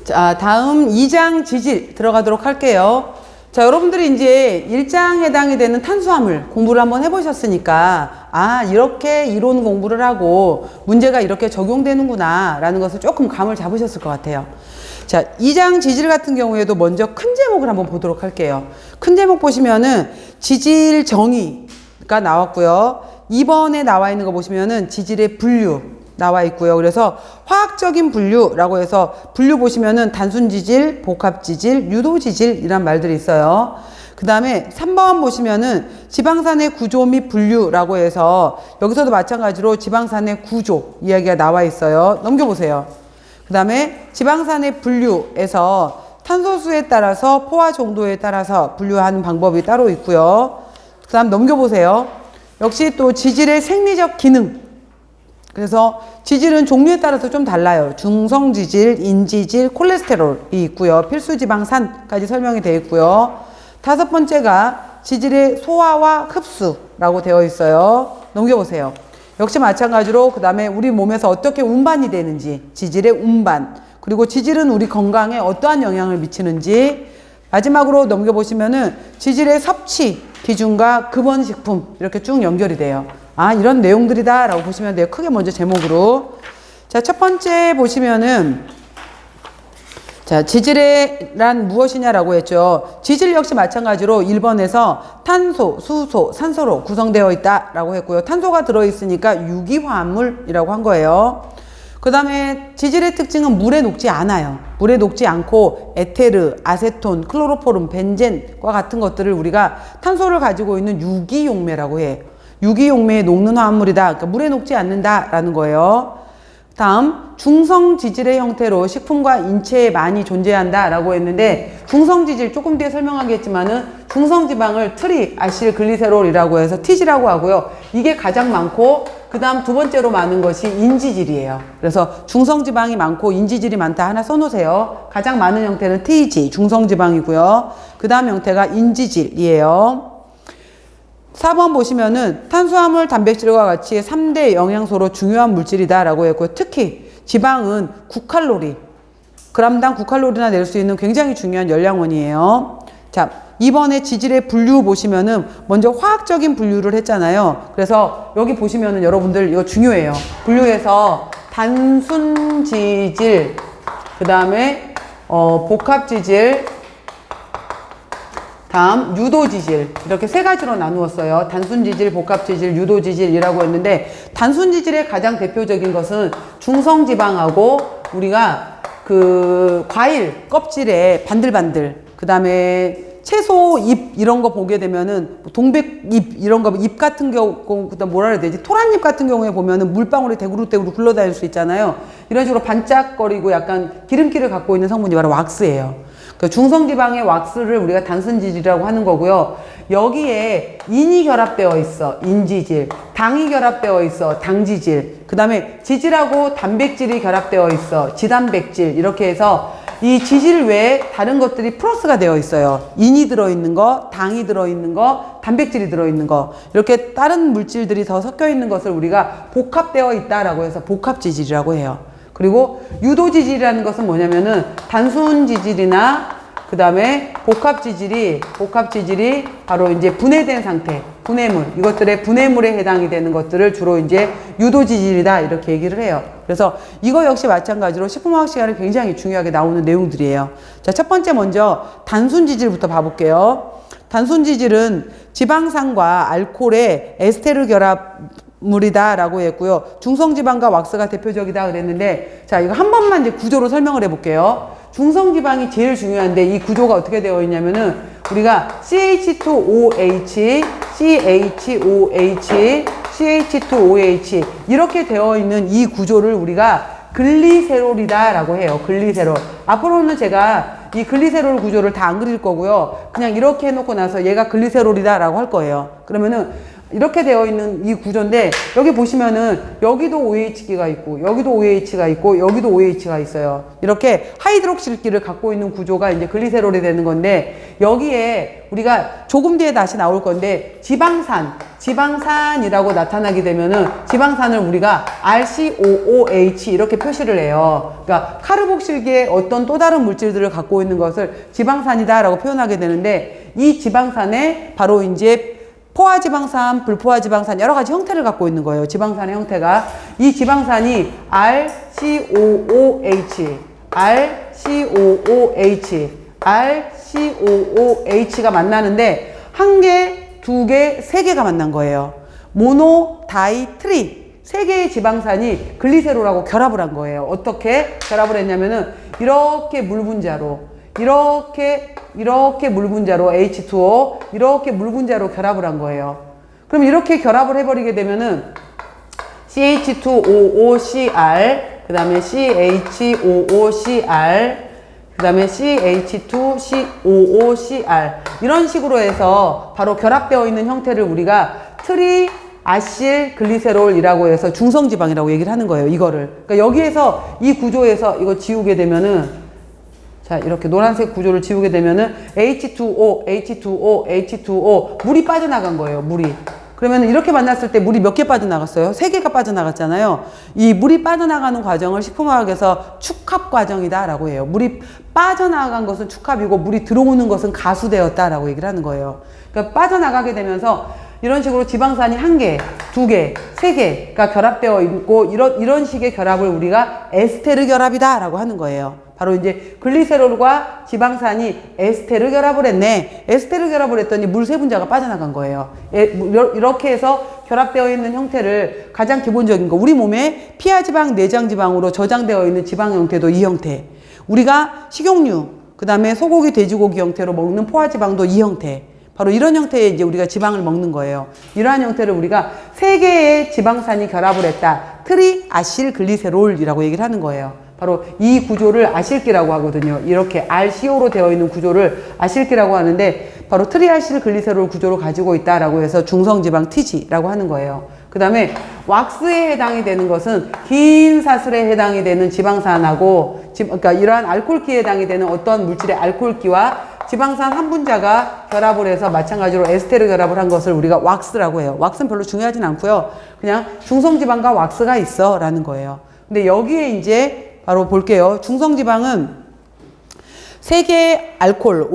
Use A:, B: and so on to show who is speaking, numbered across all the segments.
A: 자, 다음 2장 지질 들어가도록 할게요. 자, 여러분들이 이제 1장 해당이 되는 탄수화물 공부를 한번 해보셨으니까, 아, 이렇게 이론 공부를 하고 문제가 이렇게 적용되는구나 라는 것을 조금 감을 잡으셨을 것 같아요. 자, 2장 지질 같은 경우에도 먼저 큰 제목을 한번 보도록 할게요. 큰 제목 보시면은 지질 정의가 나왔고요. 2번에 나와 있는 거 보시면은 지질의 분류 나와 있고요. 그래서 화학적인 분류라고 해서 분류 보시면은 단순 지질, 복합 지질, 유도 지질 이란 말들이 있어요. 그 다음에 3번 보시면은 지방산의 구조 및 분류라고 해서 여기서도 마찬가지로 지방산의 구조 이야기가 나와 있어요. 넘겨보세요. 그 다음에 지방산의 분류에서 탄소수에 따라서 포화 정도에 따라서 분류하는 방법이 따로 있고요. 그 다음 넘겨보세요. 역시 또 지질의 생리적 기능. 그래서 지질은 종류에 따라서 좀 달라요. 중성지질, 인지질, 콜레스테롤이 있고요. 필수지방산까지 설명이 되어 있고요. 5번째가 지질의 소화와 흡수라고 되어 있어요. 넘겨보세요. 역시 마찬가지로 그 다음에 우리 몸에서 어떻게 운반이 되는지, 지질의 운반, 그리고 지질은 우리 건강에 어떠한 영향을 미치는지, 마지막으로 넘겨보시면은 지질의 섭취 기준과 급원식품 이렇게 쭉 연결이 돼요. 아, 이런 내용들이다 라고 보시면 돼요. 크게 먼저 제목으로. 자, 첫 번째 보시면은, 자, 지질이란 무엇이냐라고 했죠. 지질 역시 마찬가지로 1번에서 탄소, 수소, 산소로 구성되어 있다라고 했고요. 탄소가 들어있으니까 유기화합물이라고 한 거예요. 그 다음에 지질의 특징은 물에 녹지 않아요. 물에 녹지 않고 에테르, 아세톤, 클로로포름, 벤젠과 같은 것들을 우리가 탄소를 가지고 있는 유기용매라고 해. 유기용매에 녹는 화합물이다. 그러니까 물에 녹지 않는다라는 거예요. 다음 중성지질의 형태로 식품과 인체에 많이 존재한다라고 했는데, 중성지질 조금 뒤에 설명하겠지만은 중성지방을 트리아실글리세롤이라고 해서 TG라고 하고요. 이게 가장 많고 그 다음 두 번째로 많은 것이 인지질이에요. 그래서 중성지방이 많고 인지질이 많다 하나 써놓으세요. 가장 많은 형태는 TG 중성지방이고요. 그 다음 형태가 인지질이에요. 4번 보시면은 탄수화물, 단백질과 같이 3대 영양소로 중요한 물질이다 라고 했고요. 특히 지방은 9칼로리, 그람당 9칼로리나 낼 수 있는 굉장히 중요한 열량원이에요. 자, 이번에 지질의 분류 보시면은 먼저 화학적인 분류를 했잖아요. 그래서 여기 보시면은 여러분들 이거 중요해요. 분류해서 단순 지질, 그 다음에 복합 지질, 다음 유도지질, 이렇게 세 가지로 나누었어요. 단순지질, 복합지질, 유도지질이라고 했는데, 단순지질의 가장 대표적인 것은 중성지방하고 우리가 그 과일 껍질에 반들반들, 그 다음에 채소 잎 이런 거 보게 되면은 동백잎 이런 거 잎 같은 경우, 그다음 뭐라 해야 되지? 토란잎 같은 경우에 보면은 물방울이 대구르대구르 굴러다닐 수 있잖아요. 이런 식으로 반짝거리고 약간 기름기를 갖고 있는 성분이 바로 왁스예요. 중성지방의 왁스를 우리가 단순지질이라고 하는 거고요. 여기에 인이 결합되어 있어, 인지질. 당이 결합되어 있어, 당지질. 그 다음에 지질하고 단백질이 결합되어 있어, 지단백질. 이렇게 해서 이 지질 외에 다른 것들이 플러스가 되어 있어요. 인이 들어있는 거, 당이 들어있는 거, 단백질이 들어있는 거. 이렇게 다른 물질들이 더 섞여 있는 것을 우리가 복합되어 있다라고 해서 복합지질이라고 해요. 그리고 유도지질이라는 것은 뭐냐면은 단순지질이나 그 다음에 복합지질이 바로 이제 분해된 상태, 분해물, 이것들의 분해물에 해당이 되는 것들을 주로 이제 유도지질이다 이렇게 얘기를 해요. 그래서 이거 역시 마찬가지로 식품화학 시간에 굉장히 중요하게 나오는 내용들이에요. 자, 첫 번째 먼저 단순지질부터 봐볼게요. 단순지질은 지방산과 알코올의 에스테르 결합 물이다 라고 했고요. 중성지방과 왁스가 대표적이다 그랬는데, 자, 이거 한 번만 이제 구조로 설명을 해볼게요. 중성지방이 제일 중요한데 이 구조가 어떻게 되어 있냐면은 우리가 CH2OH, CHOH, CH2OH 이렇게 되어 있는 이 구조를 우리가 글리세롤이다 라고 해요. 글리세롤. 앞으로는 제가 이 글리세롤 구조를 다 안 그릴 거고요. 그냥 이렇게 해놓고 나서 얘가 글리세롤이다 라고 할 거예요. 그러면은 이렇게 되어 있는 이 구조인데 여기 보시면은 여기도 OH기가 있고 여기도 OH가 있고 여기도 OH가 있어요. 이렇게 하이드록실기를 갖고 있는 구조가 이제 글리세롤이 되는 건데 여기에 우리가 조금 뒤에 다시 나올 건데 지방산이라고 나타나게 되면은 지방산을 우리가 RCOOH 이렇게 표시를 해요. 그러니까 카르복실기에 어떤 또 다른 물질들을 갖고 있는 것을 지방산이다라고 표현하게 되는데 이 지방산에 바로 이제 포화지방산, 불포화지방산 여러 가지 형태를 갖고 있는 거예요. 지방산의 형태가. 이 지방산이 RCOOH가 만나는데 한 개, 두 개, 세 개가 만난 거예요. 모노, 다이, 트리. 세 개의 지방산이 글리세롤하고 결합을 한 거예요. 어떻게 결합을 했냐면은 이렇게 물 분자로 이렇게 물 분자로 H2O 이렇게 물 분자로 결합을 한 거예요. 그럼 이렇게 결합을 해버리게 되면은 CH2OOCr 그 다음에 CHOOCr 그 다음에 CH2COOCr 이런 식으로 해서 바로 결합되어 있는 형태를 우리가 트리아실 글리세롤이라고 해서 중성지방이라고 얘기를 하는 거예요. 이거를. 그러니까 여기에서 이 구조에서 이거 지우게 되면은 자, 이렇게 노란색 구조를 지우게 되면은 H2O 물이 빠져나간 거예요. 물이. 그러면 이렇게 만났을 때 물이 몇 개 빠져나갔어요? 3개가 빠져나갔잖아요. 이 물이 빠져나가는 과정을 식품화학에서 축합 과정이다라고 해요. 물이 빠져나간 것은 축합이고 물이 들어오는 것은 가수되었다라고 얘기를 하는 거예요. 그러니까 빠져나가게 되면서 이런 식으로 지방산이 한 개, 두 개, 세 개가 결합되어 있고 이런 식의 결합을 우리가 에스테르 결합이다라고 하는 거예요. 바로 이제 글리세롤과 지방산이 에스테르 결합을 했네. 에스테르 결합을 했더니 물 세 분자가 빠져나간 거예요. 이렇게 해서 결합되어 있는 형태를 가장 기본적인 거. 우리 몸에 피하지방, 내장지방으로 저장되어 있는 지방 형태도 이 형태. 우리가 식용유, 그 다음에 소고기, 돼지고기 형태로 먹는 포화지방도 이 형태. 바로 이런 형태의 이제 우리가 지방을 먹는 거예요. 이러한 형태를 우리가 세 개의 지방산이 결합을 했다. 트리아실글리세롤이라고 얘기를 하는 거예요. 바로 이 구조를 아실기라고 하거든요. 이렇게 RCO로 되어 있는 구조를 아실기라고 하는데 바로 트리아실글리세롤 구조를 가지고 있다라고 해서 중성지방 TG라고 하는 거예요. 그 다음에 왁스에 해당이 되는 것은 긴 사슬에 해당이 되는 지방산하고 그러니까 이러한 알코올기에 해당이 되는 어떤 물질의 알코올기와 지방산 한 분자가 결합을 해서 마찬가지로 에스테르 결합을 한 것을 우리가 왁스라고 해요. 왁스는 별로 중요하진 않고요. 그냥 중성지방과 왁스가 있어 라는 거예요. 근데 여기에 이제 바로 볼게요. 중성지방은 세 개의 알코올,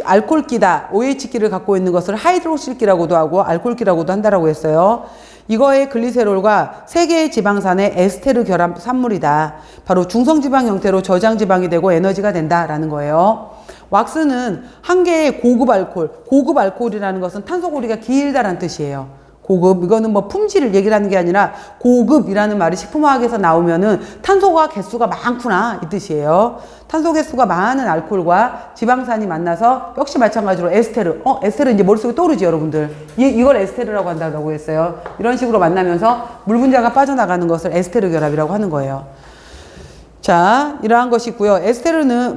A: 알코올기다. OH기를 갖고 있는 것을 하이드록실기라고도 하고 알코올기라고도 한다라고 했어요. 이거의 글리세롤과 세 개의 지방산의 에스테르 결합 산물이다. 바로 중성지방 형태로 저장지방이 되고 에너지가 된다라는 거예요. 왁스는 한 개의 고급 알코올이라는 것은 탄소고리가 길다라는 뜻이에요. 고급, 이거는 뭐 품질을 얘기를 하는 게 아니라 고급이라는 말이 식품화학에서 나오면은 탄소가 개수가 많구나 이 뜻이에요. 탄소 개수가 많은 알코올과 지방산이 만나서 역시 마찬가지로 에스테르. 에스테르 이제 머릿속에 떠오르지 여러분들. 이걸 에스테르라고 한다고 했어요. 이런 식으로 만나면서 물 분자가 빠져나가는 것을 에스테르 결합이라고 하는 거예요. 자, 이러한 것이 있고요.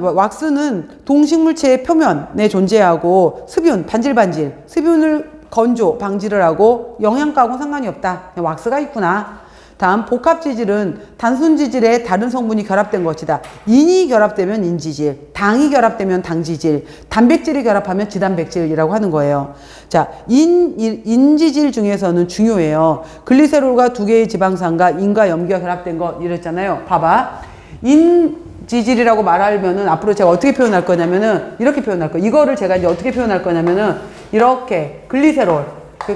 A: 왁스는 동식물체의 표면에 존재하고 습윤, 반질반질, 습윤을 건조, 방지를 하고 영양가하고는 상관이 없다. 그냥 왁스가 있구나. 다음 복합지질은 단순지질에 다른 성분이 결합된 것이다. 인이 결합되면 인지질, 당이 결합되면 당지질, 단백질이 결합하면 지단백질이라고 하는 거예요. 자, 인지질 중에서는 중요해요. 글리세롤과 두 개의 지방산과 인과 염기가 결합된 거 이랬잖아요. 봐봐. 인지질이라고 말하면은 앞으로 제가 어떻게 표현할 거냐면은 이렇게 표현할 거예요. 이거를 제가 이제 어떻게 표현할 거냐면은 이렇게 글리세롤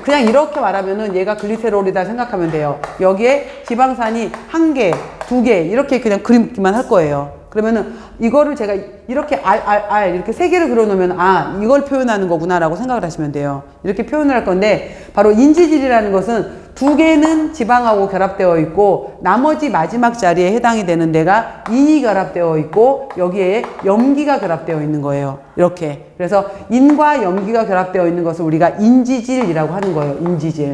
A: 그냥 이렇게 말하면은 얘가 글리세롤이다 생각하면 돼요. 여기에 지방산이 한 개, 두 개 이렇게 그냥 그리기만 할 거예요. 그러면은 이거를 제가 이렇게 이렇게 세 개를 그려놓으면 이걸 표현하는 거구나라고 생각을 하시면 돼요. 이렇게 표현을 할 건데 바로 인지질이라는 것은 두 개는 지방하고 결합되어 있고 나머지 마지막 자리에 해당이 되는 데가 인이 결합되어 있고 여기에 염기가 결합되어 있는 거예요. 이렇게. 그래서 인과 염기가 결합되어 있는 것을 우리가 인지질이라고 하는 거예요. 인지질.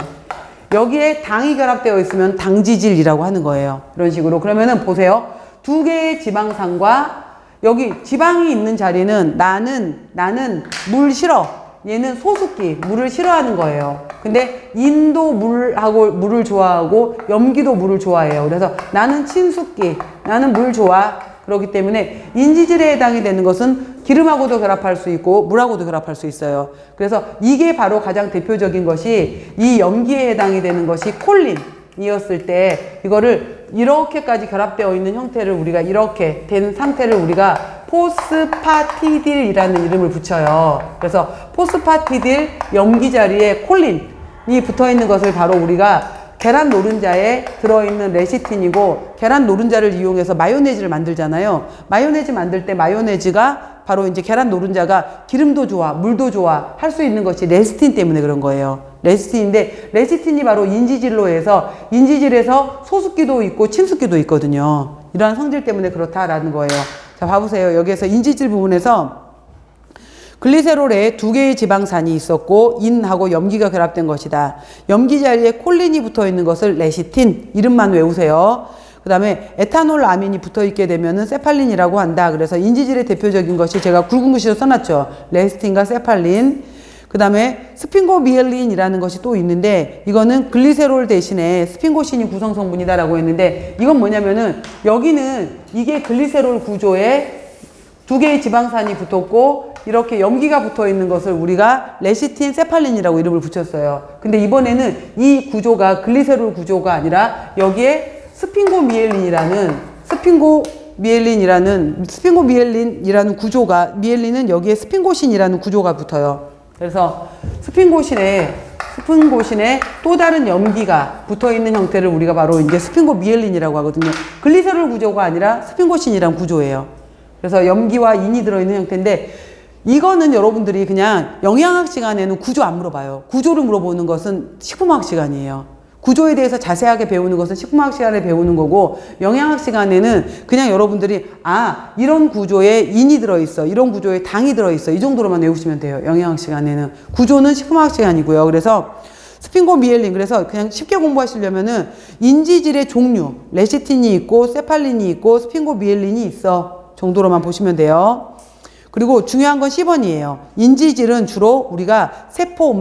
A: 여기에 당이 결합되어 있으면 당지질이라고 하는 거예요. 이런 식으로. 그러면은 보세요. 두 개의 지방산과 여기 지방이 있는 자리는 나는 물 싫어. 얘는 소수기, 물을 싫어하는 거예요. 근데 인도 물을 좋아하고 염기도 물을 좋아해요. 그래서 나는 친수기, 나는 물 좋아. 그렇기 때문에 인지질에 해당이 되는 것은 기름하고도 결합할 수 있고 물하고도 결합할 수 있어요. 그래서 이게 바로 가장 대표적인 것이 이 염기에 해당이 되는 것이 콜린이었을 때 이거를 이렇게까지 결합되어 있는 형태를 우리가 이렇게 된 상태를 우리가 포스파티딜이라는 이름을 붙여요. 그래서 포스파티딜 염기 자리에 콜린이 붙어 있는 것을 바로 우리가 계란 노른자에 들어있는 레시틴이고, 계란 노른자를 이용해서 마요네즈를 만들잖아요. 마요네즈 만들 때 마요네즈가 바로 이제 계란 노른자가 기름도 좋아, 물도 좋아 할 수 있는 것이 레시틴 때문에 그런 거예요. 레시틴인데 레시틴이 바로 인지질로 해서 인지질에서 소수기도 있고 침수기도 있거든요. 이러한 성질 때문에 그렇다라는 거예요. 자, 봐보세요. 여기에서 인지질 부분에서 글리세롤에 2개의 지방산이 있었고 인하고 염기가 결합된 것이다. 염기 자리에 콜린이 붙어 있는 것을 레시틴, 이름만 외우세요. 그 다음에 에탄올 아민이 붙어 있게 되면은 세팔린이라고 한다. 그래서 인지질의 대표적인 것이 제가 굵은 글씨로 써놨죠. 레시틴과 세팔린. 그 다음에 스핑고미엘린이라는 것이 또 있는데 이거는 글리세롤 대신에 스핑고신이 구성 성분이다라고 했는데, 이건 뭐냐면은 여기는 이게 글리세롤 구조에 2개의 지방산이 붙었고 이렇게 염기가 붙어 있는 것을 우리가 레시틴 세팔린이라고 이름을 붙였어요. 근데 이번에는 이 구조가 글리세롤 구조가 아니라 여기에 스핑고미엘린이라는 구조가, 미엘린은 여기에 스핑고신이라는 구조가 붙어요. 그래서 스핑고신에 또 다른 염기가 붙어 있는 형태를 우리가 바로 이제 스핑고미엘린이라고 하거든요. 글리세롤 구조가 아니라 스핑고신이란 구조예요. 그래서 염기와 인이 들어있는 형태인데, 이거는 여러분들이 그냥 영양학 시간에는 구조 안 물어봐요. 구조를 물어보는 것은 식품화학 시간이에요. 구조에 대해서 자세하게 배우는 것은 식품화학 시간에 배우는 거고, 영양학 시간에는 그냥 여러분들이 이런 구조에 인이 들어있어, 이런 구조에 당이 들어있어, 이 정도로만 외우시면 돼요. 영양학 시간에는. 구조는 식품화학 시간이고요. 그래서 스핑고미엘린, 그래서 그냥 쉽게 공부하시려면은 인지질의 종류, 레시틴이 있고 세팔린이 있고 스핑고미엘린이 있어 정도로만 보시면 돼요. 그리고 중요한 건 10번이에요. 인지질은 주로 우리가 세포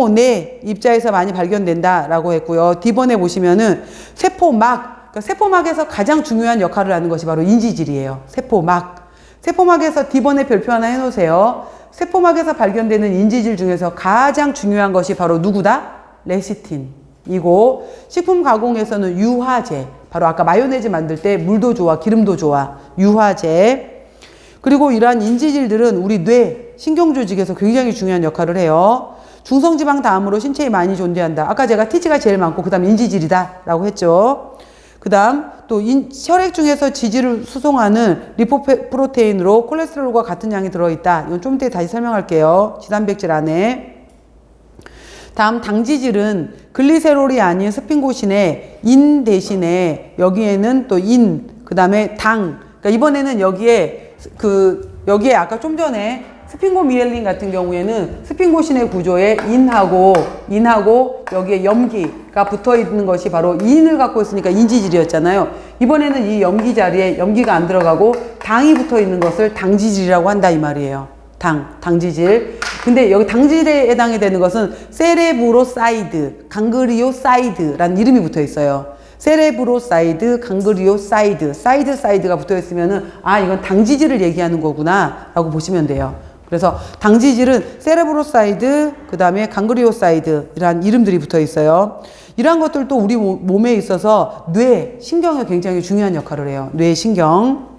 A: 내 입자에서 많이 발견된다라고 했고요. D번에 보시면은 그러니까 세포막에서 가장 중요한 역할을 하는 것이 바로 인지질이에요. 세포막에서 D번에 별표 하나 해놓으세요. 세포막에서 발견되는 인지질 중에서 가장 중요한 것이 바로 누구다? 레시틴이고, 식품 가공에서는 유화제, 바로 아까 마요네즈 만들 때 물도 좋아, 기름도 좋아, 유화제. 그리고 이러한 인지질들은 우리 뇌, 신경조직에서 굉장히 중요한 역할을 해요. 중성지방 다음으로 신체에 많이 존재한다. 아까 제가 TG가 제일 많고 그 다음 인지질이다 라고 했죠. 그 다음 또 혈액 중에서 지질을 수송하는 리포프로테인으로 콜레스테롤과 같은 양이 들어있다. 이건 좀 이따 다시 설명할게요. 지단백질 안에. 다음 당지질은 글리세롤이 아닌 스핑고신에 인 대신에 여기에는 또 그 다음에 당. 그러니까 이번에는 여기에 아까 좀 전에 스핑고미엘린 같은 경우에는 스핑고신의 구조에 인하고 여기에 염기가 붙어 있는 것이 바로 인을 갖고 있으니까 인지질이었잖아요. 이번에는 이 염기 자리에 염기가 안 들어가고 당이 붙어 있는 것을 당지질이라고 한다 이 말이에요. 당지질. 근데 여기 당지질에 해당이 되는 것은 세레브로사이드, 강그리오사이드라는 이름이 붙어 있어요. 세레브로사이드, 강그리오사이드, 사이드가 붙어 있으면은 이건 당지질을 얘기하는 거구나 라고 보시면 돼요. 그래서 당지질은 세레브로사이드, 그 다음에 강그리오사이드라는 이름들이 붙어 있어요. 이러한 것들도 우리 몸에 있어서 뇌, 신경에 굉장히 중요한 역할을 해요. 뇌, 신경.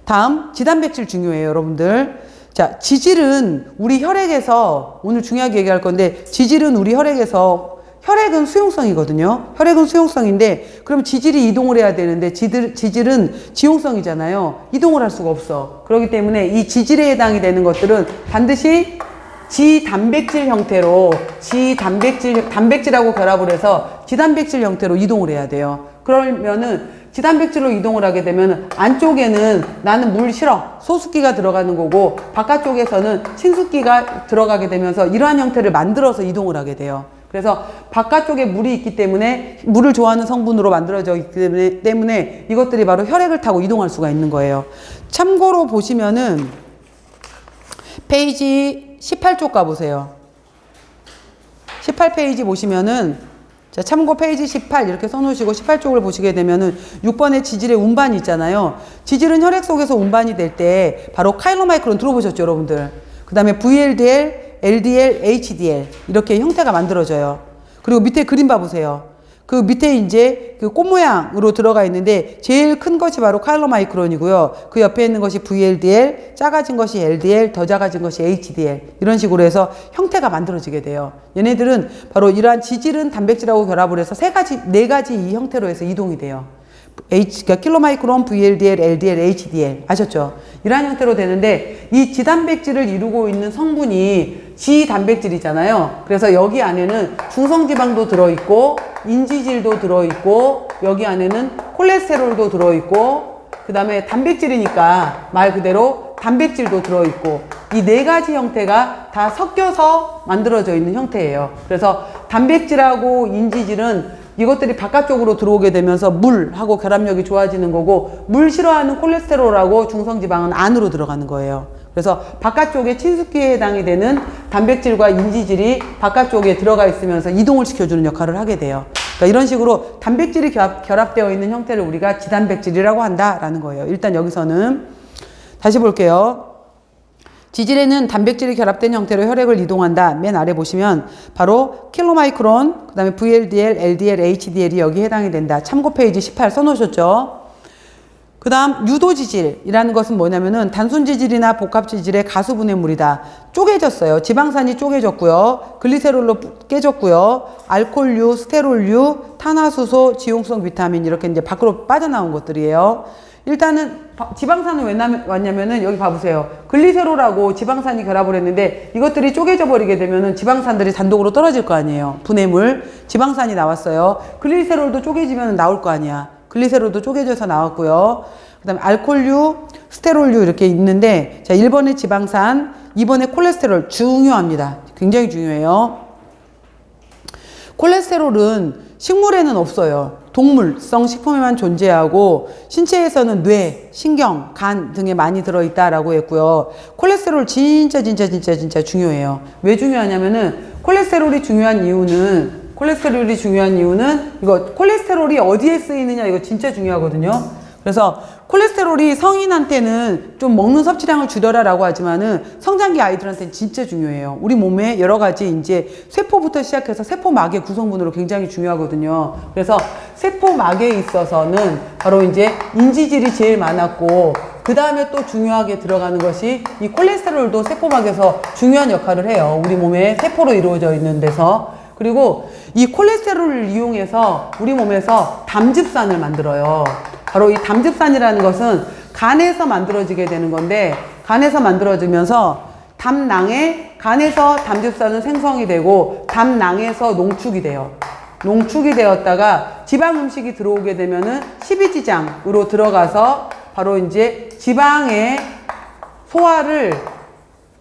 A: 다음 지단백질 중요해요, 여러분들. 자, 지질은 우리 혈액에서, 오늘 중요하게 얘기할 건데, 지질은 우리 혈액은 수용성이거든요. 혈액은 수용성인데, 그럼 지질이 이동을 해야 되는데, 지질은 지용성이잖아요. 이동을 할 수가 없어. 그렇기 때문에 이 지질에 해당이 되는 것들은 반드시 지단백질 형태로, 단백질하고 결합을 해서 지단백질 형태로 이동을 해야 돼요. 그러면은, 지단백질로 이동을 하게 되면 안쪽에는 나는 물 싫어, 소수기가 들어가는 거고, 바깥쪽에서는 친수기가 들어가게 되면서 이러한 형태를 만들어서 이동을 하게 돼요. 그래서 바깥쪽에 물이 있기 때문에, 물을 좋아하는 성분으로 만들어져 있기 때문에 이것들이 바로 혈액을 타고 이동할 수가 있는 거예요. 참고로 보시면은 페이지 18쪽 가보세요. 18페이지 보시면은, 자, 참고 페이지 18 이렇게 써놓으시고 18쪽을 보시게 되면은 6번의 지질의 운반이 있잖아요. 지질은 혈액 속에서 운반이 될 때 바로 카일로마이크론 들어보셨죠, 여러분들? 그 다음에 VLDL, LDL, HDL 이렇게 형태가 만들어져요. 그리고 밑에 그림 봐보세요. 그 밑에 이제 그 꽃 모양으로 들어가 있는데 제일 큰 것이 바로 카일로마이크론이고요. 그 옆에 있는 것이 VLDL, 작아진 것이 LDL, 더 작아진 것이 HDL 이런 식으로 해서 형태가 만들어지게 돼요. 얘네들은 바로 이러한 지질은 단백질하고 결합을 해서 네 가지 이 형태로 해서 이동이 돼요. 그러니까 킬로마이크론, VLDL, LDL, HDL 아셨죠? 이러한 형태로 되는데 이 지단백질을 이루고 있는 성분이 지단백질이잖아요. 그래서 여기 안에는 중성지방도 들어있고 인지질도 들어있고 여기 안에는 콜레스테롤도 들어있고 그 다음에 단백질이니까 말 그대로 단백질도 들어있고 이 네 가지 형태가 다 섞여서 만들어져 있는 형태예요. 그래서 단백질하고 인지질은 이것들이 바깥쪽으로 들어오게 되면서 물하고 결합력이 좋아지는 거고 물 싫어하는 콜레스테롤하고 중성지방은 안으로 들어가는 거예요. 그래서 바깥쪽에 친숙기에 해당이 되는 단백질과 인지질이 바깥쪽에 들어가 있으면서 이동을 시켜주는 역할을 하게 돼요. 그러니까 이런 식으로 단백질이 결합되어 있는 형태를 우리가 지단백질이라고 한다라는 거예요. 일단 여기서는 다시 볼게요. 지질에는 단백질이 결합된 형태로 혈액을 이동한다. 맨 아래 보시면 바로 킬로마이크론, 그 다음에 VLDL, LDL, HDL이 여기 해당이 된다. 참고 페이지 18 써놓으셨죠? 그 다음 유도지질이라는 것은 뭐냐면은 단순지질이나 복합지질의 가수분해물이다. 쪼개졌어요. 지방산이 쪼개졌고요. 글리세롤로 깨졌고요. 알코올류, 스테롤류, 탄화수소, 지용성 비타민 이렇게 이제 밖으로 빠져나온 것들이에요. 일단은 지방산은 왜 왔냐면은 여기 봐보세요. 글리세롤하고 지방산이 결합을 했는데 이것들이 쪼개져 버리게 되면은 지방산들이 단독으로 떨어질 거 아니에요. 분해물. 지방산이 나왔어요. 글리세롤도 쪼개지면 나올 거 아니야. 글리세롤도 쪼개져서 나왔고요. 그 다음에 알코올류, 스테롤류 이렇게 있는데 자 1번의 지방산, 2번의 콜레스테롤 중요합니다. 굉장히 중요해요. 콜레스테롤은 식물에는 없어요. 동물성 식품에만 존재하고 신체에서는 뇌, 신경, 간 등에 많이 들어있다라고 했고요. 콜레스테롤 진짜 중요해요. 왜 중요하냐면은 콜레스테롤이 중요한 이유는 이거 콜레스테롤이 어디에 쓰이느냐 이거 진짜 중요하거든요. 그래서 콜레스테롤이 성인한테는 좀 먹는 섭취량을 줄여라라고 하지만은 성장기 아이들한테는 진짜 중요해요. 우리 몸에 여러 가지 이제 세포부터 시작해서 세포막의 구성분으로 굉장히 중요하거든요. 그래서 세포막에 있어서는 바로 이제 인지질이 제일 많았고 그 다음에 또 중요하게 들어가는 것이 이 콜레스테롤도 세포막에서 중요한 역할을 해요. 우리 몸에 세포로 이루어져 있는 데서. 그리고 이 콜레스테롤을 이용해서 우리 몸에서 담즙산을 만들어요. 바로 이 담즙산이라는 것은 간에서 만들어지게 되는 건데 간에서 만들어지면서 담낭에 간에서 담즙산은 생성이 되고 담낭에서 농축이 돼요. 농축이 되었다가 지방 음식이 들어오게 되면은 십이지장으로 들어가서 바로 이제 지방의 소화를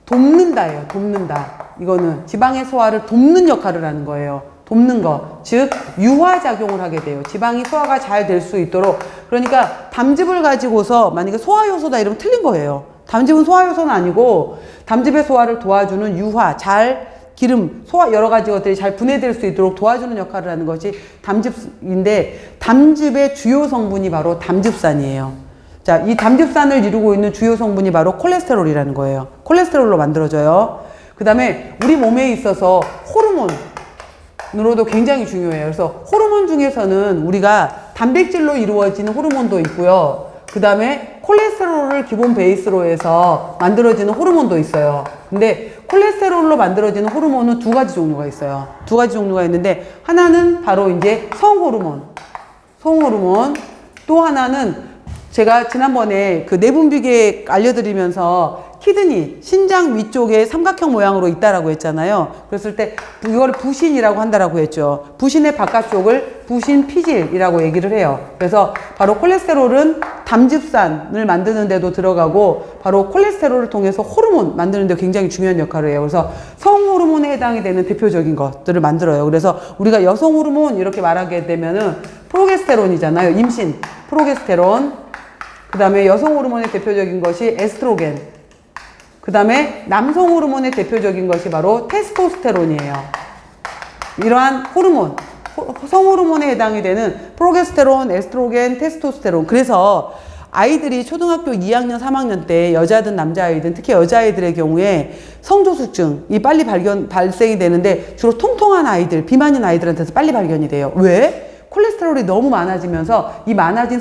A: 돕는다예요. 돕는다. 이거는 지방의 소화를 돕는 역할을 하는 거예요. 돕는 거. 즉 유화작용을 하게 돼요. 지방이 소화가 잘 될 수 있도록. 그러니까 담즙을 가지고서 만약에 소화효소다 이러면 틀린 거예요. 담즙은 소화효소는 아니고 담즙의 소화를 도와주는 유화, 기름, 소화 여러 가지 것들이 잘 분해될 수 있도록 도와주는 역할을 하는 것이 담즙인데 담즙의 주요 성분이 바로 담즙산이에요. 자, 이 담즙산을 이루고 있는 주요 성분이 바로 콜레스테롤이라는 거예요. 콜레스테롤로 만들어져요. 그 다음에 우리 몸에 있어서 호르몬으로도 굉장히 중요해요. 그래서 호르몬 중에서는 우리가 단백질로 이루어지는 호르몬도 있고요. 그 다음에 콜레스테롤을 기본 베이스로 해서 만들어지는 호르몬도 있어요. 근데 콜레스테롤로 만들어지는 호르몬은 두 가지 종류가 있어요. 두 가지 종류가 있는데 하나는 바로 이제 성호르몬. 또 하나는 제가 지난번에 그 내분비계 알려드리면서 키드니, 신장 위쪽에 삼각형 모양으로 있다라고 했잖아요. 그랬을 때 이걸 부신이라고 한다라고 했죠. 부신의 바깥쪽을 부신 피질이라고 얘기를 해요. 그래서 바로 콜레스테롤은 담즙산을 만드는 데도 들어가고 바로 콜레스테롤을 통해서 호르몬 만드는 데 굉장히 중요한 역할을 해요. 그래서 성호르몬에 해당이 되는 대표적인 것들을 만들어요. 그래서 우리가 여성 호르몬 이렇게 말하게 되면은 프로게스테론이잖아요. 임신, 프로게스테론. 그 다음에 여성 호르몬의 대표적인 것이 에스트로겐. 그 다음에 남성 호르몬의 대표적인 것이 바로 테스토스테론이에요. 이러한 호르몬, 성호르몬에 해당이 되는 프로게스테론, 에스트로겐, 테스토스테론. 그래서 아이들이 초등학교 2학년, 3학년 때 여자든 남자아이든 특히 여자아이들의 경우에 성조숙증이 빨리 발생이 되는데 주로 통통한 아이들, 비만인 아이들한테서 빨리 발견이 돼요. 왜? 콜레스테롤이 너무 많아지면서 이 많아진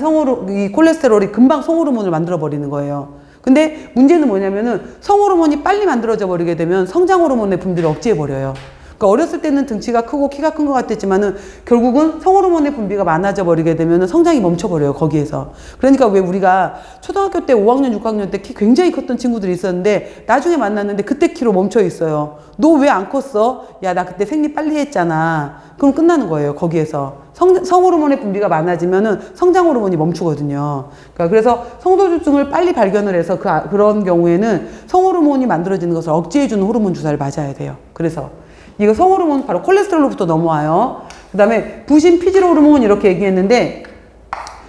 A: 이 콜레스테롤이 금방 성호르몬을 만들어 버리는 거예요. 근데 문제는 뭐냐면은 성호르몬이 빨리 만들어져 버리게 되면 성장호르몬의 분비를 억제해 버려요. 그러니까 어렸을 때는 등치가 크고 키가 큰 것 같았지만은 결국은 성호르몬의 분비가 많아져 버리게 되면은 성장이 멈춰버려요, 거기에서. 그러니까 왜 우리가 초등학교 때 5학년, 6학년 때 키 굉장히 컸던 친구들이 있었는데 나중에 만났는데 그때 키로 멈춰 있어요. 너 왜 안 컸어? 야, 나 그때 생리 빨리 했잖아. 그럼 끝나는 거예요, 거기에서. 성호르몬의 분비가 많아지면은 성장 호르몬이 멈추거든요. 그러니까 그래서 성소수증을 빨리 발견을 해서 그런 경우에는 성호르몬이 만들어지는 것을 억제해주는 호르몬 주사를 맞아야 돼요. 그래서 이거 성호르몬 바로 콜레스테롤로부터 넘어와요. 그 다음에 부신 피질 호르몬 이렇게 얘기했는데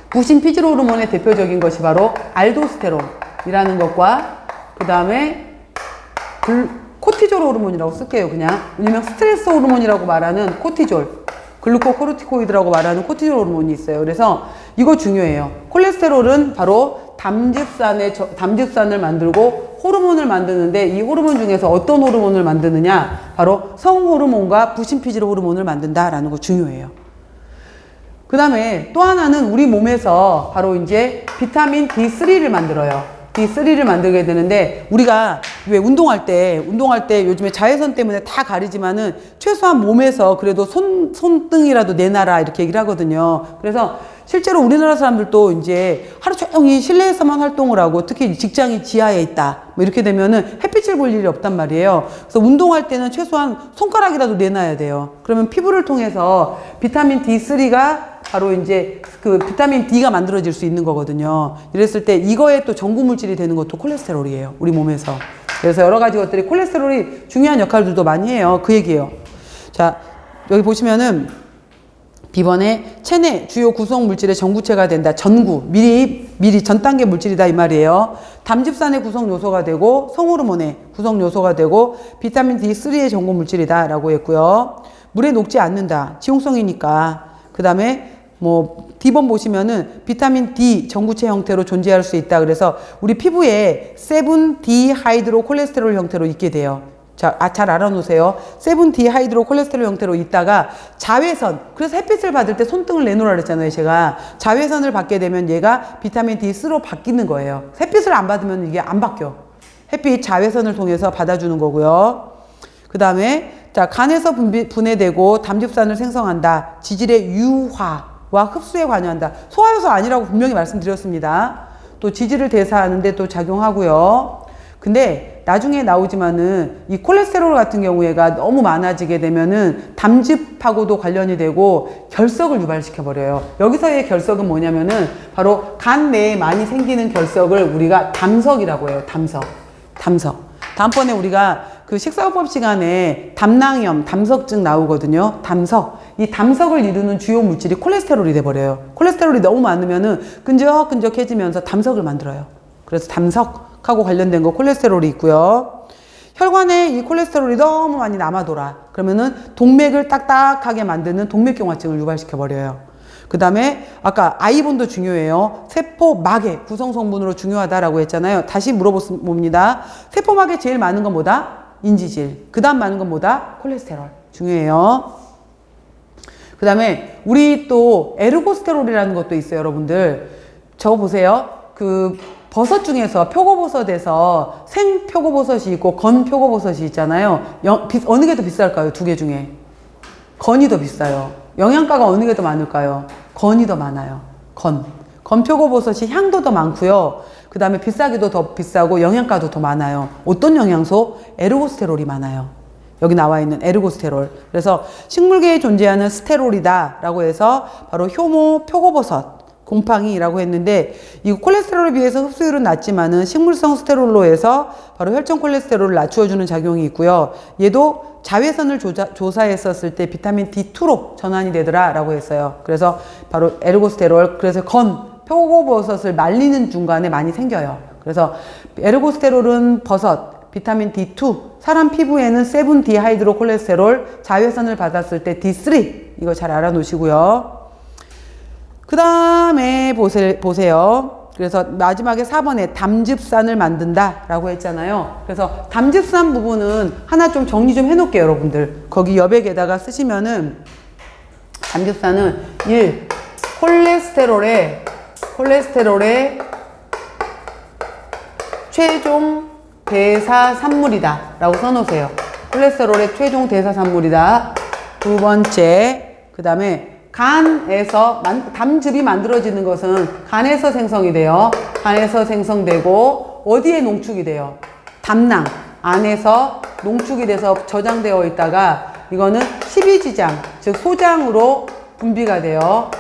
A: 부신 피질 호르몬의 대표적인 것이 바로 알도스테론이라는 것과 그 다음에 코티졸 호르몬이라고 쓸게요. 그냥 일명 스트레스 호르몬이라고 말하는 코티졸, 글루코코르티코이드라고 말하는 코티졸 호르몬이 있어요. 그래서 이거 중요해요. 콜레스테롤은 바로 담즙산을 만들고 호르몬을 만드는데 이 호르몬 중에서 어떤 호르몬을 만드느냐? 바로 성호르몬과 부신피질 호르몬을 만든다라는 거 중요해요. 그 다음에 또 하나는 우리 몸에서 바로 이제 비타민 D3를 만들어요. D3를 만들게 되는데 우리가 왜 운동할 때 요즘에 자외선 때문에 다 가리지만은 최소한 몸에서 그래도 손등이라도 내놔라 이렇게 얘기를 하거든요. 그래서 실제로 우리나라 사람들도 이제 하루 종일 실내에서만 활동을 하고 특히 직장이 지하에 있다 뭐 이렇게 되면은 햇빛을 볼 일이 없단 말이에요. 그래서 운동할 때는 최소한 손가락이라도 내놔야 돼요. 그러면 피부를 통해서 비타민 D3가 바로 이제 그 비타민 D가 만들어질 수 있는 거거든요. 이랬을 때 이거에 또 전구물질이 되는 것도 콜레스테롤이에요. 우리 몸에서. 그래서 여러 가지 것들이 콜레스테롤이 중요한 역할들도 많이 해요. 그 얘기예요. 자, 여기 보시면은 B번에 체내 주요 구성 물질의 전구체가 된다. 전구, 미리 전 단계 물질이다 이 말이에요. 담즙산의 구성 요소가 되고 성호르몬의 구성 요소가 되고 비타민 D3의 전구 물질이다 라고 했고요. 물에 녹지 않는다. 지용성이니까. 그 다음에 D번 보시면은 비타민 D 전구체 형태로 존재할 수 있다. 그래서 우리 피부에 7D 하이드로 콜레스테롤 형태로 있게 돼요. 자, 잘 알아놓으세요. 7D 하이드로 콜레스테롤 형태로 있다가 자외선, 그래서 햇빛을 받을 때 손등을 내놓으라 그랬잖아요, 제가. 자외선을 받게 되면 얘가 비타민 D3로 바뀌는 거예요. 햇빛을 안 받으면 이게 안 바뀌어. 햇빛 자외선을 통해서 받아주는 거고요. 그 다음에 자, 간에서 분해되고 담즙산을 생성한다. 지질의 유화와 흡수에 관여한다. 소화효소 아니라고 분명히 말씀드렸습니다. 또 지질을 대사하는데 또 작용하고요. 근데 나중에 나오지만은 이 콜레스테롤 같은 경우에가 너무 많아지게 되면은 담즙하고도 관련이 되고 결석을 유발시켜 버려요. 여기서의 결석은 뭐냐면은 바로 간 내에 많이 생기는 결석을 우리가 담석이라고 해요. 담석. 다음번에 우리가 그 식사요법 시간에 담낭염, 담석증 나오거든요. 담석. 이 담석을 이루는 주요 물질이 콜레스테롤이 돼버려요. 콜레스테롤이 너무 많으면은 끈적끈적해지면서 담석을 만들어요. 그래서 담석하고 관련된 거 콜레스테롤이 있고요. 혈관에 이 콜레스테롤이 너무 많이 남아돌아. 그러면은 동맥을 딱딱하게 만드는 동맥경화증을 유발시켜버려요. 그 다음에 아까 아이본도 중요해요. 세포막의 구성성분으로 중요하다라고 했잖아요. 다시 물어봅니다. 세포막에 제일 많은 건 뭐다? 인지질. 그 다음 많은 건 뭐다? 콜레스테롤. 중요해요. 그 다음에 우리 또 에르고스테롤이라는 것도 있어요, 여러분들. 저거 보세요. 그 버섯 중에서 표고버섯에서 생표고버섯이 있고 건표고버섯이 있잖아요. 어느 게 더 비쌀까요? 두 개 중에. 건이 더 비싸요. 영양가가 어느 게 더 많을까요? 건이 더 많아요. 건표고버섯이 향도 더 많고요. 그 다음에 비싸기도 더 비싸고 영양가도 더 많아요. 어떤 영양소? 에르고스테롤이 많아요. 여기 나와 있는 에르고스테롤. 그래서 식물계에 존재하는 스테롤이다 라고 해서 바로 효모 표고버섯 곰팡이라고 했는데 이 콜레스테롤에 비해서 흡수율은 낮지만은 식물성 스테롤로 해서 바로 혈전 콜레스테롤을 낮추어주는 작용이 있고요. 얘도 자외선을 조사했었을 때 비타민 D2로 전환이 되더라 라고 했어요. 그래서 바로 에르고스테롤, 그래서 표고버섯을 말리는 중간에 많이 생겨요. 그래서 에르고스테롤은 버섯, 비타민 D2, 사람 피부에는 7-디하이드로콜레스테롤, 자외선을 받았을 때 D3, 이거 잘 알아놓으시고요. 그 다음에 보세요. 그래서 마지막에 4번에 담즙산을 만든다 라고 했잖아요. 그래서 담즙산 부분은 하나 좀 정리 좀 해놓을게요, 여러분들. 거기 여백에다가 쓰시면은 담즙산은 1. 콜레스테롤의 최종 대사산물이다 라고 써놓으세요. 콜레스테롤의 최종 대사산물이다. 두 번째, 그 다음에 간에서 담즙이 만들어지는 것은 간에서 생성이 돼요. 간에서 생성되고 어디에 농축이 돼요? 담낭 안에서 농축이 돼서 저장되어 있다가 이거는 십이지장, 즉 소장으로 분비가 돼요.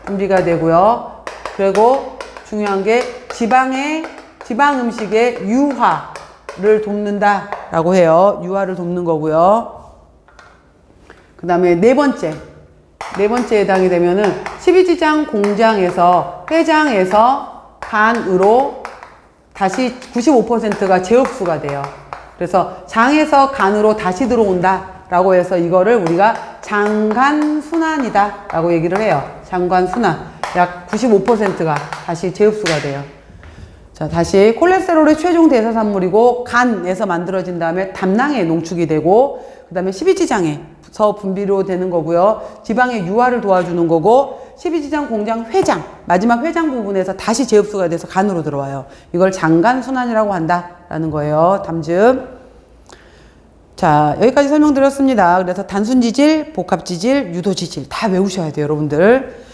A: 분비가 되고요. 그리고 중요한 게 지방 음식의 유화를 돕는다 라고 해요. 유화를 돕는 거고요. 그 다음에 네 번째에 해당이 되면은 십이지장 공장에서 회장에서 간으로 다시 95%가 재흡수가 돼요. 그래서 장에서 간으로 다시 들어온다 라고 해서 이거를 우리가 장간순환이다 라고 얘기를 해요. 장간순환. 약 95%가 다시 재흡수가 돼요. 자, 다시 콜레스테롤의 최종 대사산물이고 간에서 만들어진 다음에 담낭에 농축이 되고 그 다음에 십이지장에서 분비로 되는 거고요. 지방의 유화를 도와주는 거고 십이지장 공장 회장, 마지막 회장 부분에서 다시 재흡수가 돼서 간으로 들어와요. 이걸 장간순환이라고 한다라는 거예요. 담즙. 자, 여기까지 설명드렸습니다. 그래서 단순지질, 복합지질, 유도지질 다 외우셔야 돼요, 여러분들.